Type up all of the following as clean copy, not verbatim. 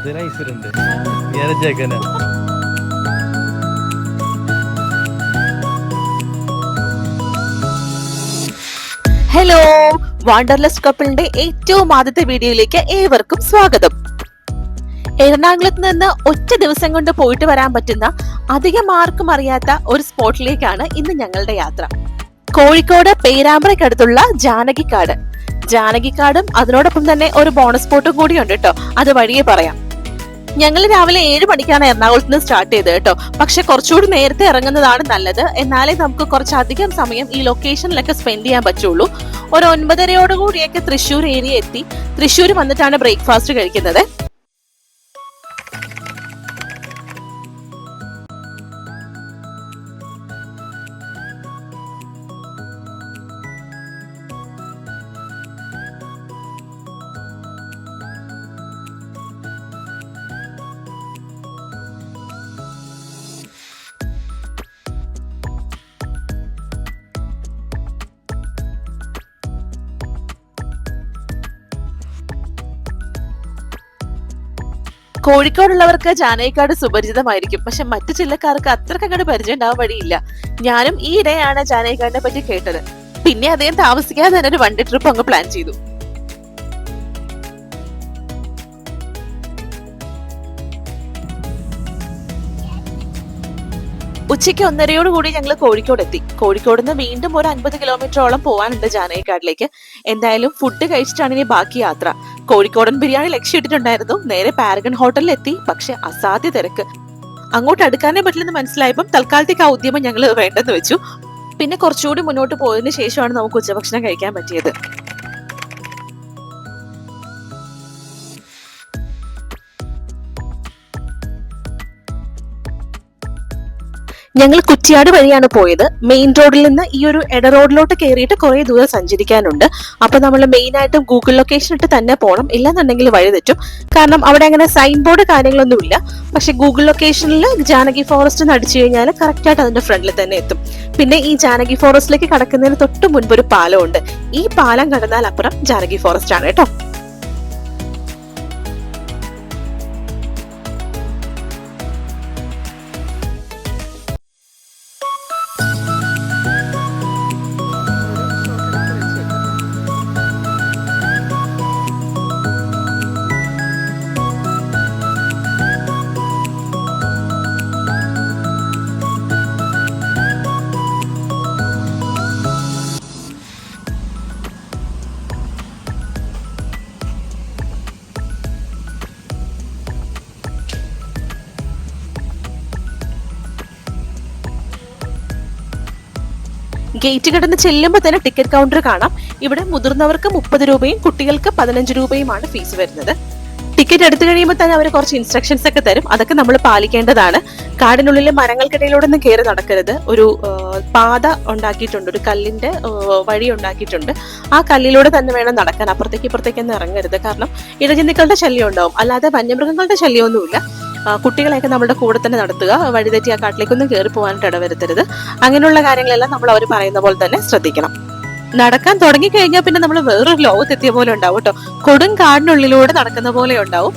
എന്തിനായിട്ടുണ്ട് ഞാൻ ചേക്കന ഹലോ, വാണ്ടർലെസ് കപ്പിളിന്റെ ഏറ്റവും ആദ്യത്തെ വീഡിയോയിലേക്ക് ഏവർക്കും സ്വാഗതം. എറണാകുളത്ത് നിന്ന് ഒറ്റ ദിവസം കൊണ്ട് പോയിട്ട് വരാൻ പറ്റുന്ന അധികം ആർക്കും അറിയാത്ത ഒരു സ്പോട്ടിലേക്കാണ് ഇന്ന് ഞങ്ങളുടെ യാത്ര. കോഴിക്കോട് പേരാമ്പ്രയ്ക്കടുത്തുള്ള ജാനകിക്കാടും അതിനോടൊപ്പം തന്നെ ഒരു ബോണസ് സ്പോട്ടും കൂടിയുണ്ട് കേട്ടോ. അത് വഴിയെ പറയാം. ഞങ്ങൾ രാവിലെ 7 മണിക്കാണ് എറണാകുളത്ത് നിന്ന് സ്റ്റാർട്ട് ചെയ്തത് കേട്ടോ. പക്ഷെ കുറച്ചുകൂടി നേരത്തെ ഇറങ്ങുന്നതാണ് നല്ലത്. എന്നാലേ നമുക്ക് കുറച്ചധികം സമയം ഈ ലൊക്കേഷനിലൊക്കെ സ്പെൻഡ് ചെയ്യാൻ പറ്റുള്ളൂ. ഒരു 9:30 തൃശ്ശൂർ ഏരിയ എത്തി. തൃശ്ശൂർ വന്നിട്ടാണ് ബ്രേക്ക്ഫാസ്റ്റ് കഴിക്കുന്നത്. കോഴിക്കോടുള്ളവർക്ക് ജാനകിക്കാട് സുപരിചിതമായിരിക്കും. പക്ഷെ മറ്റു ജില്ലക്കാർക്ക് അത്രക്കങ്ങോട്ട് പരിചയം ഉണ്ടാവാൻ വഴിയില്ല. ഞാനും ഈ ഇടയാണ് ജാനകിക്കാടിനെ പറ്റി കേട്ടത്. പിന്നെ അദ്ദേഹം താമസിക്കാതെ തന്നെ ഒരു വണ്ടി ട്രിപ്പ് അങ്ങ് പ്ലാൻ ചെയ്തു. ഉച്ചയ്ക്ക് 1:30 ഞങ്ങൾ കോഴിക്കോട് എത്തി. കോഴിക്കോട് നിന്ന് വീണ്ടും ഒരു 50 കിലോമീറ്ററോളം പോകാനുണ്ട് ജാനകിക്കാടിലേക്ക്. എന്തായാലും ഫുഡ് കഴിച്ചിട്ടാണ് ഇനി ബാക്കി യാത്ര. കോഴിക്കോടൻ ബിരിയാണി ലക്ഷ്യമിട്ടിട്ടുണ്ടായിരുന്നു. നേരെ പാരഗൺ ഹോട്ടലിൽ എത്തി. പക്ഷെ അസാധ്യ തിരക്ക്. അങ്ങോട്ട് അടുക്കാനേ പറ്റില്ലെന്ന് മനസ്സിലായപ്പോൾ തൽക്കാലത്തേക്ക് ആ ഉദ്യമം ഞങ്ങൾ വേണ്ടെന്ന് വെച്ചു. പിന്നെ കുറച്ചുകൂടി മുന്നോട്ട് പോയതിനു ശേഷമാണ് നമുക്ക് ഉച്ചഭക്ഷണം കഴിക്കാൻ പറ്റിയത്. ഞങ്ങൾ കുറ്റ്യാട് വഴിയാണ് പോയത്. മെയിൻ റോഡിൽ നിന്ന് ഈ ഒരു ഇട റോഡിലോട്ട് കയറിയിട്ട് കുറെ ദൂരം സഞ്ചരിക്കാനുണ്ട്. അപ്പൊ നമ്മൾ മെയിൻ ആയിട്ടും ഗൂഗിൾ ലൊക്കേഷൻ ഇട്ട് തന്നെ പോകണം. ഇല്ലെന്നുണ്ടെങ്കിൽ വഴി തെറ്റും. കാരണം അവിടെ അങ്ങനെ സൈൻ ബോർഡ് കാര്യങ്ങളൊന്നും ഇല്ല. പക്ഷെ ഗൂഗിൾ ലൊക്കേഷനിൽ ജാനകി ഫോറസ്റ്റ് എന്ന് അടിച്ചു കഴിഞ്ഞാൽ കറക്റ്റ് ആയിട്ട് അതിന്റെ ഫ്രണ്ടിൽ തന്നെ എത്തും. പിന്നെ ഈ ജാനകി ഫോറസ്റ്റിലേക്ക് കടക്കുന്നതിന് തൊട്ട് മുൻപ് ഒരു പാലമുണ്ട്. ഈ പാലം കടന്നാൽ അപ്പുറം ജാനകി ഫോറസ്റ്റ് ആണ് കേട്ടോ. ഗേറ്റ് കടന്ന് ചെല്ലുമ്പോൾ തന്നെ ടിക്കറ്റ് കൗണ്ടർ കാണാം. ഇവിടെ മുതിർന്നവർക്ക് 30 രൂപയും കുട്ടികൾക്ക് 15 രൂപയുമാണ് ഫീസ് വരുന്നത്. ടിക്കറ്റ് എടുത്തു കഴിയുമ്പോൾ തന്നെ അവർ കുറച്ച് ഇൻസ്ട്രക്ഷൻസ് ഒക്കെ തരും. അതൊക്കെ നമ്മൾ പാലിക്കേണ്ടതാണ്. കാടിനുള്ളിലെ മരങ്ങൾക്കിടയിലൂടെ ഒന്നും കയറി നടക്കരുത്. ഒരു പാത ഉണ്ടാക്കിയിട്ടുണ്ട്, ഒരു കല്ലിന്റെ വഴി ഉണ്ടാക്കിയിട്ടുണ്ട്. ആ കല്ലിലൂടെ തന്നെ വേണം നടക്കാൻ. അപ്പുറത്തേക്ക് ഇപ്പുറത്തേക്കൊന്നും ഇറങ്ങരുത്. കാരണം ഇഴജന്തുക്കളുടെ ശല്യം ഉണ്ടാവും. അല്ലാതെ വന്യമൃഗങ്ങളുടെ ശല്യമൊന്നുമില്ല. കുട്ടികളെയൊക്കെ നമ്മുടെ കൂടെ തന്നെ നടത്തുക. വഴിതെറ്റി ആ കാട്ടിലേക്കൊന്നും കയറി പോകാനായിട്ട് ഇടവരുത്തരുത്. അങ്ങനെയുള്ള കാര്യങ്ങളെല്ലാം നമ്മൾ അവർ പറയുന്ന പോലെ തന്നെ ശ്രദ്ധിക്കണം. നടക്കാൻ തുടങ്ങി കഴിഞ്ഞാൽ പിന്നെ നമ്മൾ വേറൊരു ലോകത്തെത്തിയ പോലെ ഉണ്ടാവും കേട്ടോ. കൊടും കാടിനുള്ളിലൂടെ നടക്കുന്ന പോലെ ഉണ്ടാവും.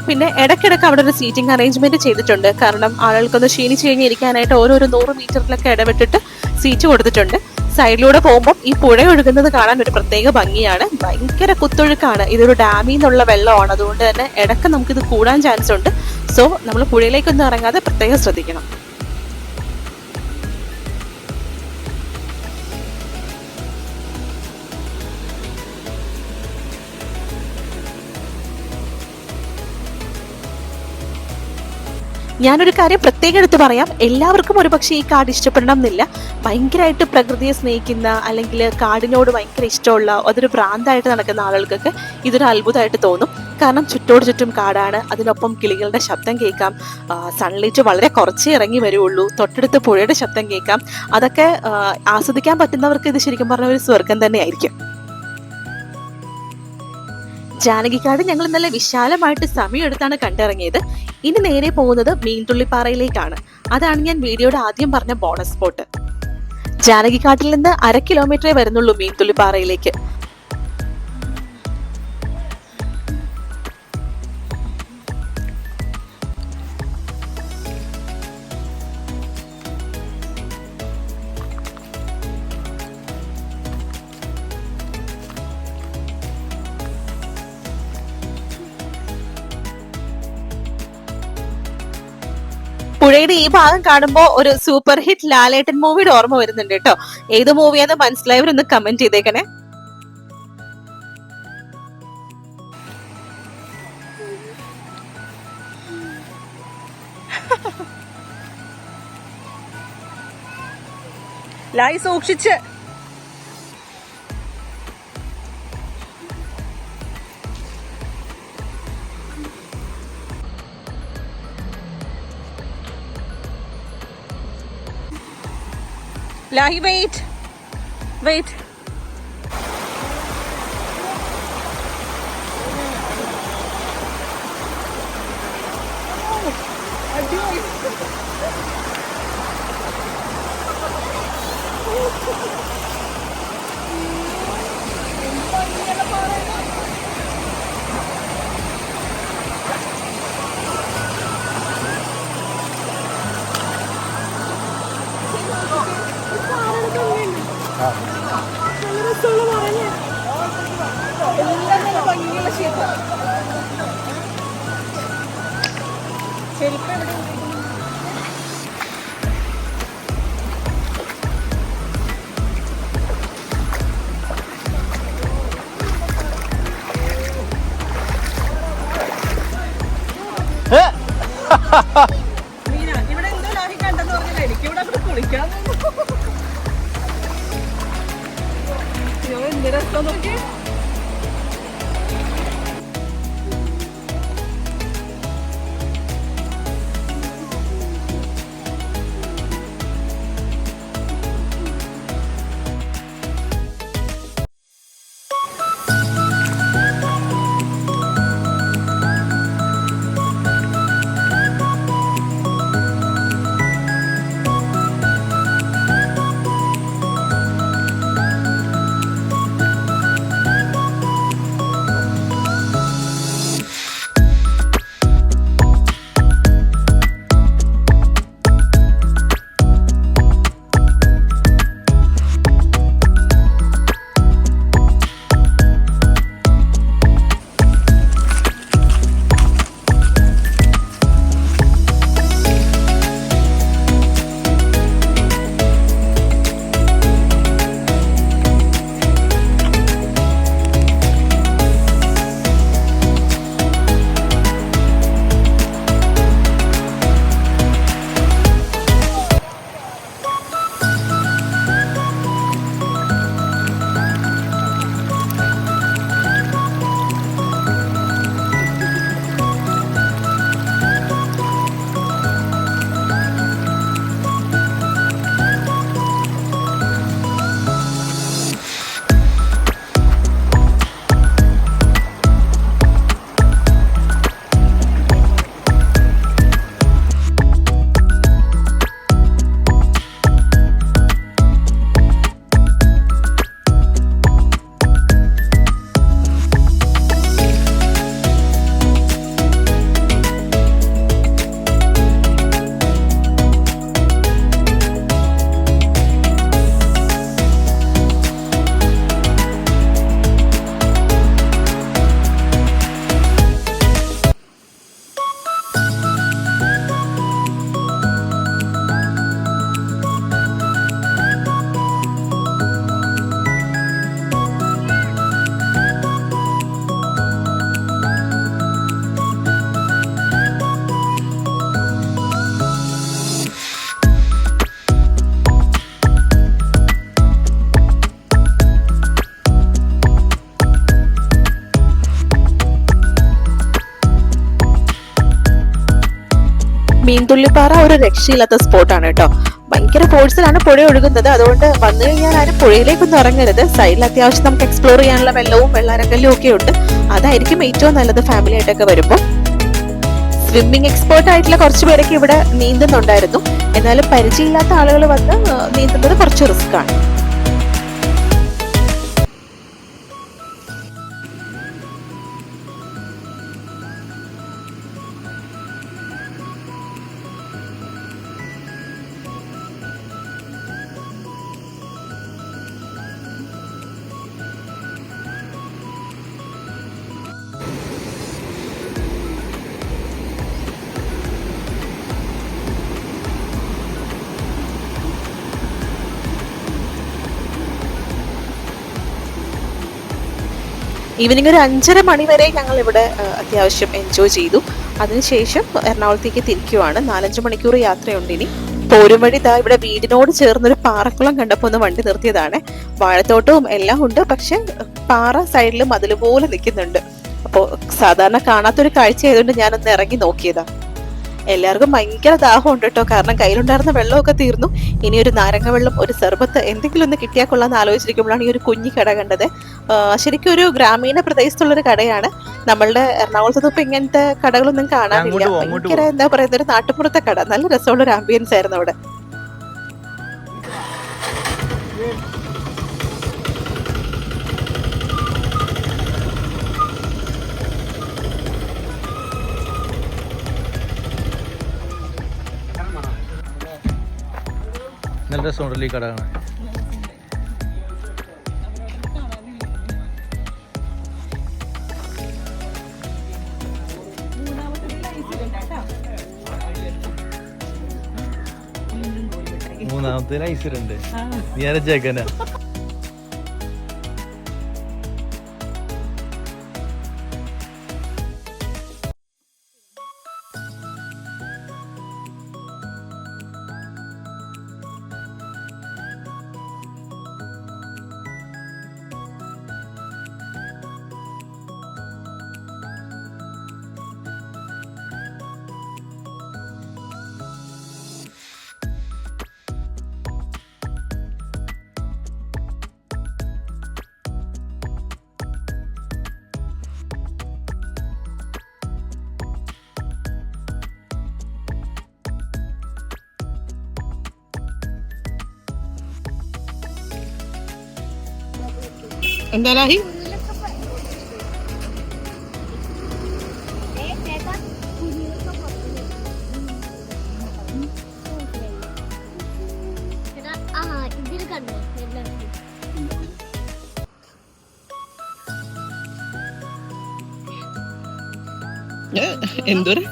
പിന്നെ ഇടയ്ക്കിടയ്ക്ക് അവിടെ ഒരു സീറ്റിംഗ് അറേഞ്ച്മെന്റ് ചെയ്തിട്ടുണ്ട്. കാരണം ആളുകൾക്കൊന്ന് ക്ഷീണിച്ചു കഴിഞ്ഞ് ഇരിക്കാനായിട്ട് ഓരോരോ 100 മീറ്ററിലൊക്കെ ഇടവിട്ടിട്ട് സീറ്റ് കൊടുത്തിട്ടുണ്ട്. സൈഡിലൂടെ പോകുമ്പോൾ ഈ പുഴ ഒഴുകുന്നത് കാണാൻ ഒരു പ്രത്യേക ഭംഗിയാണ്. ഭയങ്കര കുത്തൊഴുക്കാണ്. ഇതൊരു ഡാമിൽ നിന്നുള്ള വെള്ളമാണ്. അതുകൊണ്ട് തന്നെ ഇടയ്ക്ക് നമുക്കിത് കൂടാൻ ചാൻസ് ഉണ്ട്. സോ നമ്മൾ പുഴയിലേക്കൊന്നും ഇറങ്ങാതെ പ്രത്യേകം ശ്രദ്ധിക്കണം. ഞാനൊരു കാര്യം പ്രത്യേകം എടുത്ത് പറയാം. എല്ലാവർക്കും ഒരു പക്ഷേ ഈ കാട് ഇഷ്ടപ്പെടണം എന്നില്ല. ഭയങ്കരമായിട്ട് പ്രകൃതിയെ സ്നേഹിക്കുന്ന അല്ലെങ്കിൽ കാടിനോട് ഭയങ്കര ഇഷ്ടമുള്ള അതൊരു ഭ്രാന്തായിട്ട് നടക്കുന്ന ആളുകൾക്കൊക്കെ ഇതൊരു അത്ഭുതമായിട്ട് തോന്നും. കാരണം ചുറ്റോട് ചുറ്റും കാടാണ്. അതിനൊപ്പം കിളികളുടെ ശബ്ദം കേൾക്കാം. സൺലൈറ്റ് വളരെ കുറച്ചേ ഇറങ്ങി വരുള്ളൂ. തൊട്ടടുത്ത് പുഴയുടെ ശബ്ദം കേൾക്കാം. അതൊക്കെ ആസ്വദിക്കാൻ പറ്റുന്നവർക്ക് ഇത് ശരിക്കും പറഞ്ഞ ഒരു സ്വർഗം തന്നെയായിരിക്കും. ജാനകിക്കാട് ഞങ്ങൾ ഇന്നലെ വിശാലമായിട്ട് സമയമെടുത്താണ് കണ്ടിറങ്ങിയത്. ഇനി നേരെ പോകുന്നത് മീൻതുള്ളിപ്പാറയിലേക്കാണ്. അതാണ് ഞാൻ വീഡിയോയുടെ ആദ്യം പറഞ്ഞ ബോണസ് സ്പോട്ട്. ജാനകിക്കാട്ടിൽ നിന്ന് 1/2 കിലോമീറ്ററേ വരുന്നുള്ളൂ മീൻതുള്ളിപ്പാറയിലേക്ക്. ഈ ഭാഗം കാണുമ്പോ ഒരു സൂപ്പർ ഹിറ്റ് ലാലേട്ടൻ മൂവിയുടെ ഓർമ്മ വരുന്നുണ്ട് കേട്ടോ. ഏത് മൂവിയാന്ന് മനസ്സിലായവരൊന്ന് കമന്റ് ചെയ്തേക്കണേ. ലായി സൂക്ഷിച്ച്. ലാഹി വെയിറ്റ് വെയിറ്റ്. ഇവിടെ എന്തോ ലാഹി കണ്ടെന്ന് പറഞ്ഞാൽ എനിക്ക് ഇവിടെ അങ്ങോട്ട് കുളിക്കാൻ എന്ത് രസം നോക്കി. മീൻതുള്ളിപ്പാറ ഒരു രക്ഷയില്ലാത്ത സ്പോട്ടാണ് കേട്ടോ. ഭയങ്കര ഫോഴ്സിലാണ് പുഴ ഒഴുകുന്നത്. അതുകൊണ്ട് വന്നു കഴിഞ്ഞാൽ ആരും പുഴയിലേക്കൊന്നും ഇറങ്ങരുത്. സൈഡിൽ അത്യാവശ്യം നമുക്ക് എക്സ്പ്ലോർ ചെയ്യാനുള്ള വെള്ളവും വെള്ളാരക്കല്ലും ഒക്കെ ഉണ്ട്. അതായിരിക്കും ഏറ്റവും നല്ലത് ഫാമിലി ആയിട്ടൊക്കെ വരുമ്പോൾ. സ്വിമ്മിംഗ് എക്സ്പേർട്ട് ആയിട്ടുള്ള കുറച്ച് പേരൊക്കെ ഇവിടെ നീന്തുന്നുണ്ടായിരുന്നു. എന്നാലും പരിചയമില്ലാത്ത ആളുകൾ വന്ന് നീന്തുന്നത് കുറച്ച് റിസ്ക് ആണ്. ഈവനിങ് ഒരു 5:30 മണി വരെ ഞങ്ങൾ ഇവിടെ അത്യാവശ്യം എൻജോയ് ചെയ്തു. അതിനുശേഷം എറണാകുളത്തേക്ക് തിരിക്കുവാണ്. 4-5 മണിക്കൂർ യാത്രയുണ്ട് ഇനി. പോരും വഴി ഇതാ ഇവിടെ വീടിനോട് ചേർന്നൊരു പാറക്കുളം കണ്ടപ്പോൾ ഒന്ന് വണ്ടി നിർത്തിയതാണ്. വാഴത്തോട്ടവും എല്ലാം ഉണ്ട്, പക്ഷെ പാറ സൈഡിൽ മതിൽ പോലെ നിൽക്കുന്നുണ്ട്. അപ്പോൾ സാധാരണ കാണാത്തൊരു കാഴ്ച ആയതുകൊണ്ട് ഞാനൊന്ന് ഇറങ്ങി നോക്കിയതാ. എല്ലാവർക്കും ഭയങ്കര ദാഹം ഉണ്ട് കേട്ടോ, കാരണം കയ്യിലുണ്ടായിരുന്ന വെള്ളമൊക്കെ തീർന്നു. ഇനി ഒരു നാരങ്ങ വെള്ളം, ഒരു സർബത്ത് എന്തെങ്കിലും ഒന്ന് കിട്ടിയാൽ കൊള്ളാന്ന് ആലോചിച്ചിരിക്കുമ്പോഴാണ് ഈ ഒരു കുഞ്ഞി കട കണ്ടത്. ശരിക്കും ഒരു ഗ്രാമീണ പ്രദേശത്തുള്ളൊരു കടയാണ്. നമ്മളുടെ എറണാകുളത്ത് ഇപ്പൊ ഇങ്ങനത്തെ കടകളൊന്നും കാണാനില്ല. ഭയങ്കര എന്താ പറയുന്ന ഒരു നാട്ടുപുറത്തെ കട. നല്ല രസമുള്ള ഒരു ആംബിയൻസ് ആയിരുന്നു അവിടെ. നല്ല രസമുണ്ടല്ലോ ഈ കട കാണാൻ. മൂന്നാമത്തെ ഐസിലുണ്ട്. നീ അരച്ചേക്കനാ. എന്താ ലാഹി? എന്തൊരു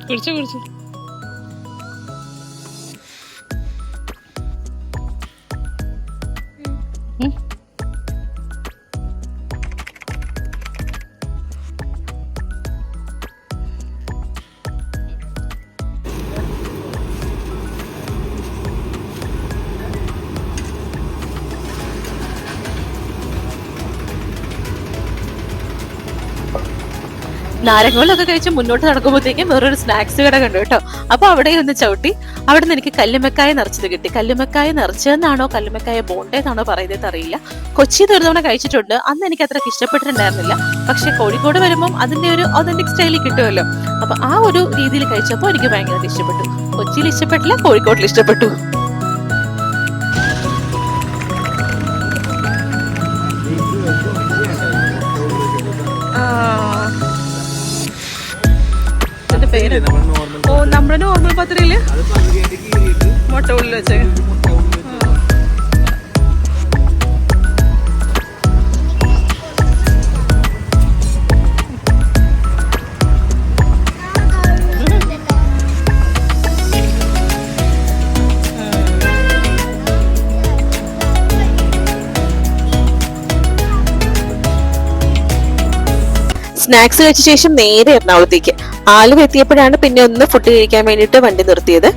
കുടിച്ചു കുടിച്ചു. നാരങ്ങോലൊക്കെ കഴിച്ച് മുന്നോട്ട് നടക്കുമ്പോഴത്തേക്കും വേറൊരു സ്നാക്സ് കട കണ്ടു കേട്ടോ. അപ്പൊ അവിടെ ഒന്ന് ചവിട്ടി. അവിടെ നിന്ന് എനിക്ക് കല്ലുമ്മക്കായ നിറച്ചത് കിട്ടി. കല്ലുമ്മക്കായ നിറച്ചതെന്നാണോ കല്ലുമ്മക്കായ ബോണ്ടേന്നാണോ പറയുന്നത് അറിയില്ല. കൊച്ചിയിൽ ഒരു തവണ കഴിച്ചിട്ടുണ്ട്. അന്ന് എനിക്ക് അത്രയ്ക്ക് ഇഷ്ടപ്പെട്ടിട്ടുണ്ടായിരുന്നില്ല. പക്ഷെ കോഴിക്കോട് വരുമ്പോൾ അതിന്റെ ഒരു ഒതന്റിക് സ്റ്റൈലിൽ കിട്ടുമല്ലോ. അപ്പൊ ആ ഒരു രീതിയിൽ കഴിച്ചപ്പോൾ എനിക്ക് ഭയങ്കരമായിട്ട് ഇഷ്ടപ്പെട്ടു. കൊച്ചിയിൽ ഇഷ്ടപ്പെട്ടില്ല, കോഴിക്കോട്ടിൽ ഇഷ്ടപ്പെട്ടു. ഓ, നമ്മുടെ നോർമൽ പത്രിയില് മുട്ട ഉള്ളിൽ വെച്ചേ. സ്നാക്സ് കഴിച്ച ശേഷം നേരെ എറണാകുളത്തേക്ക്. ആലുവ എത്തിയപ്പോഴാണ് പിന്നെ ഒന്ന് ഫുഡ് കഴിക്കാൻ വേണ്ടിയിട്ട് വണ്ടി നിർത്തിയത്.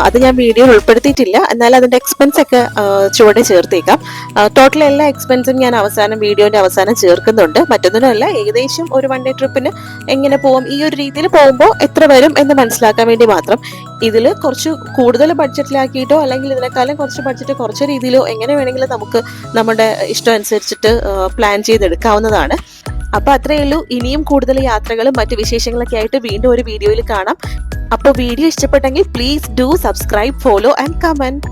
അത് ഞാൻ വീഡിയോയിൽ ഉൾപ്പെടുത്തിയിട്ടില്ല, എന്നാൽ അതിന്റെ എക്സ്പെൻസ് ഒക്കെ ചുവടെ ചേർത്തേക്കാം. ടോട്ടൽ എല്ലാ എക്സ്പെൻസും ഞാൻ വീഡിയോന്റെ അവസാനം ചേർക്കുന്നുണ്ട്. മറ്റൊന്നിനുമല്ല, ഏകദേശം ഒരു വൺ ഡേ ട്രിപ്പിന് എങ്ങനെ പോവും, ഈ ഒരു രീതിയിൽ പോകുമ്പോൾ എത്ര വരും എന്ന് മനസ്സിലാക്കാൻ വേണ്ടി മാത്രം. ഇതിൽ കുറച്ച് കൂടുതൽ ബഡ്ജറ്റിലാക്കിയിട്ടോ അല്ലെങ്കിൽ ഇതിനേക്കാളും കുറച്ച് ബഡ്ജറ്റ് കുറച്ച രീതിയിലോ എങ്ങനെ വേണമെങ്കിലും നമുക്ക് നമ്മുടെ ഇഷ്ടം അനുസരിച്ചിട്ട് പ്ലാൻ ചെയ്തെടുക്കാവുന്നതാണ്. അപ്പൊ അത്രയേ ഉള്ളൂ. ഇനിയും കൂടുതൽ യാത്രകളും മറ്റു വിശേഷങ്ങളൊക്കെ ആയിട്ട് വീണ്ടും ഒരു വീഡിയോയിൽ കാണാം. അപ്പോൾ വീഡിയോ ഇഷ്ടപ്പെട്ടെങ്കിൽ please do subscribe, follow and comment.